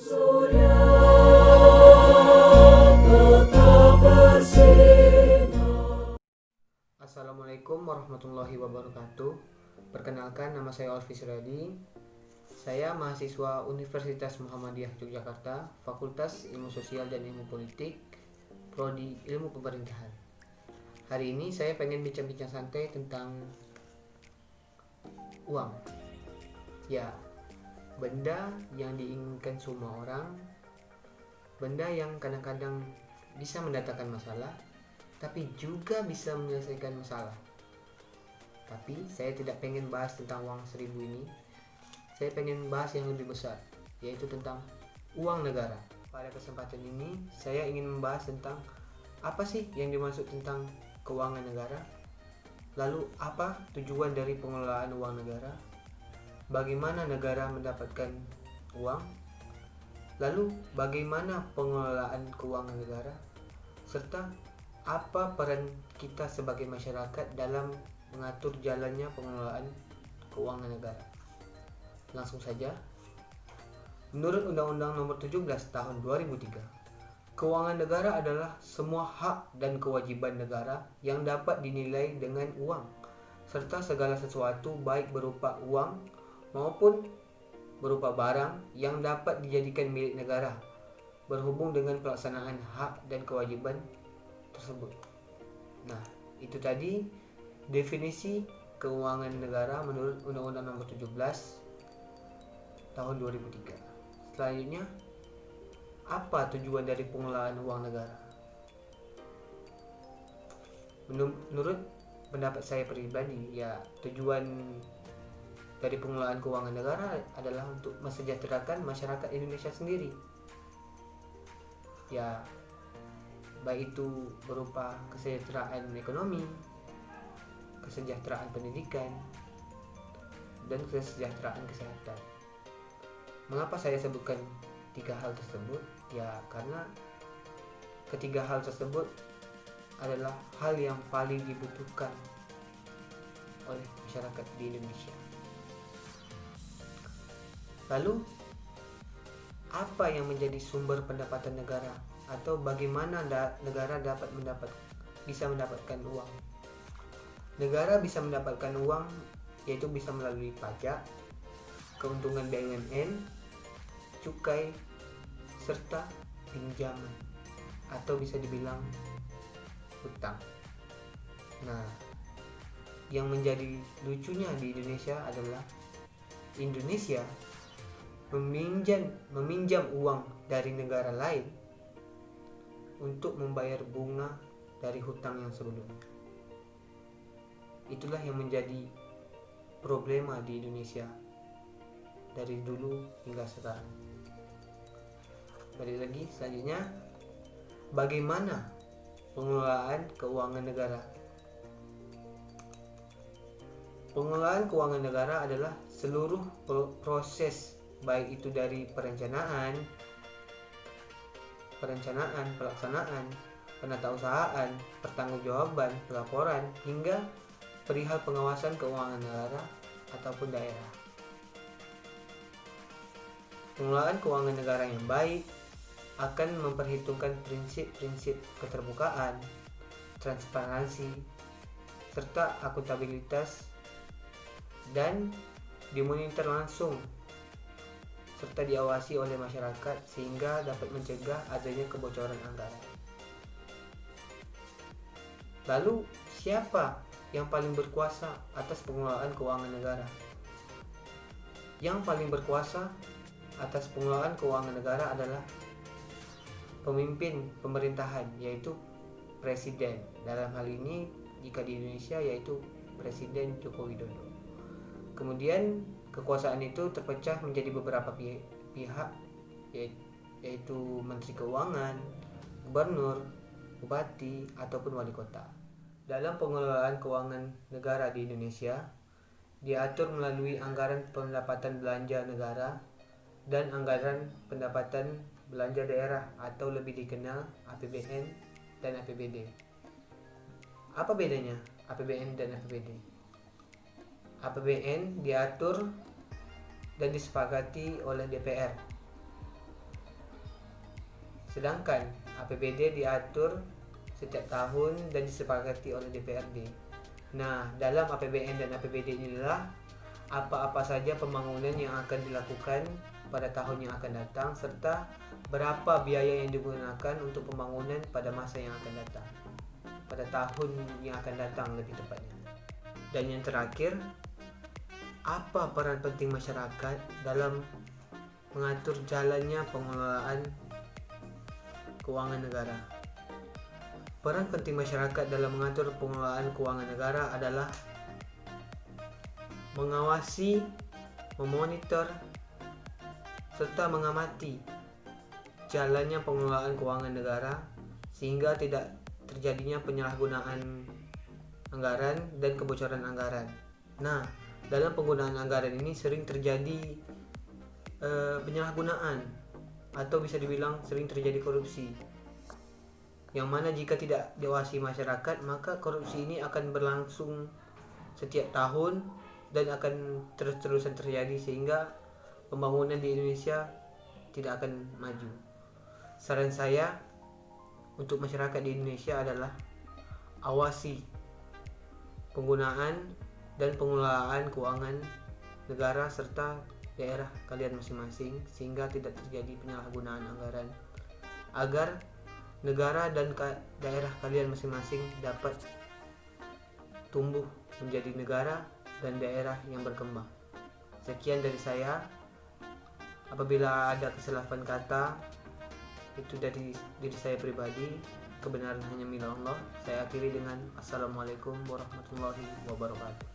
Surya tetap bersinar. Assalamualaikum warahmatullahi wabarakatuh. Perkenalkan, nama saya Alfi Suradi. Saya mahasiswa Universitas Muhammadiyah Yogyakarta, Fakultas Ilmu Sosial dan Ilmu Politik, Prodi Ilmu Pemerintahan. Hari ini saya pengen bincang-bincang santai tentang uang. Ya, benda yang diinginkan semua orang, benda yang kadang-kadang bisa mendatangkan masalah, tapi juga bisa menyelesaikan masalah. Tapi saya tidak pengen bahas tentang uang 1000 ini. Saya pengen bahas yang lebih besar, yaitu tentang uang negara. Pada kesempatan ini saya ingin membahas tentang apa sih yang dimaksud tentang keuangan negara, lalu apa tujuan dari pengelolaan uang negara, bagaimana negara mendapatkan uang, lalu bagaimana pengelolaan keuangan negara, serta apa peran kita sebagai masyarakat dalam mengatur jalannya pengelolaan keuangan negara. Langsung saja. Menurut Undang-Undang Nomor 17 Tahun 2003, keuangan negara adalah semua hak dan kewajiban negara yang dapat dinilai dengan uang, serta segala sesuatu baik berupa uang maupun berupa barang yang dapat dijadikan milik negara berhubung dengan pelaksanaan hak dan kewajiban tersebut. Nah, itu tadi definisi keuangan negara menurut Undang-Undang Nomor 17 Tahun 2003. Selanjutnya, apa tujuan dari pengelolaan uang negara? Menurut pendapat saya pribadi, ya, tujuan dari pengelolaan keuangan negara adalah untuk mensejahterakan masyarakat Indonesia sendiri. Ya, baik itu berupa kesejahteraan ekonomi, kesejahteraan pendidikan, dan kesejahteraan kesehatan. Mengapa saya sebutkan tiga hal tersebut? Ya, karena ketiga hal tersebut adalah hal yang paling dibutuhkan oleh masyarakat di Indonesia. Lalu, apa yang menjadi sumber pendapatan negara, atau bagaimana negara bisa mendapatkan uang? Negara bisa mendapatkan uang yaitu bisa melalui pajak, keuntungan BUMN, cukai, serta pinjaman, atau bisa dibilang hutang. Nah, yang menjadi lucunya di Indonesia adalah Indonesia meminjam uang dari negara lain untuk membayar bunga dari hutang yang sebelumnya. Itulah yang menjadi problema di Indonesia dari dulu hingga sekarang. Balik lagi, selanjutnya, bagaimana pengelolaan keuangan negara? Pengelolaan keuangan negara adalah seluruh proses, baik itu dari perencanaan, pelaksanaan, penatausahaan, pertanggungjawaban, pelaporan, hingga perihal pengawasan keuangan negara ataupun daerah. Pengelolaan keuangan negara yang baik akan memperhitungkan prinsip-prinsip keterbukaan, transparansi, serta akuntabilitas, dan dimonitor langsung serta diawasi oleh masyarakat sehingga dapat mencegah adanya kebocoran anggaran. Lalu, siapa yang paling berkuasa atas pengelolaan keuangan negara? Yang paling berkuasa atas pengelolaan keuangan negara adalah pemimpin pemerintahan, yaitu presiden. Dalam hal ini, jika di Indonesia, yaitu Presiden Joko Widodo. Kemudian kekuasaan itu terpecah menjadi beberapa pihak, yaitu Menteri Keuangan, Gubernur, Bupati, ataupun Wali Kota. Dalam pengelolaan keuangan negara di Indonesia, diatur melalui anggaran pendapatan belanja negara dan anggaran pendapatan belanja daerah atau lebih dikenal APBN dan APBD. Apa bedanya APBN dan APBD? APBN diatur dan disepakati oleh DPR, Sedangkan APBD diatur setiap tahun dan disepakati oleh DPRD. Nah, dalam APBN dan APBD inilah apa-apa saja pembangunan yang akan dilakukan pada tahun yang akan datang serta berapa biaya yang digunakan untuk pembangunan pada masa yang akan datang. Pada tahun yang akan datang lebih tepatnya. Dan yang terakhir, apa peran penting masyarakat dalam mengatur jalannya pengelolaan keuangan negara? Peran penting masyarakat dalam mengatur pengelolaan keuangan negara adalah mengawasi, memonitor, serta mengamati jalannya pengelolaan keuangan negara sehingga tidak terjadinya penyalahgunaan anggaran dan kebocoran anggaran. Nah, dalam penggunaan anggaran ini sering terjadi penyalahgunaan atau bisa dibilang sering terjadi korupsi. Yang mana jika tidak diawasi masyarakat, maka korupsi ini akan berlangsung setiap tahun dan akan terus-terusan terjadi sehingga pembangunan di Indonesia tidak akan maju. Saran saya untuk masyarakat di Indonesia adalah awasi penggunaan dan pengelolaan keuangan negara serta daerah kalian masing-masing sehingga tidak terjadi penyalahgunaan anggaran agar negara dan daerah kalian masing-masing dapat tumbuh menjadi negara dan daerah yang berkembang. Sekian dari saya. Apabila ada kesalahan kata itu dari diri saya pribadi, kebenaran hanya milik Allah. Saya akhiri dengan Assalamualaikum warahmatullahi wabarakatuh.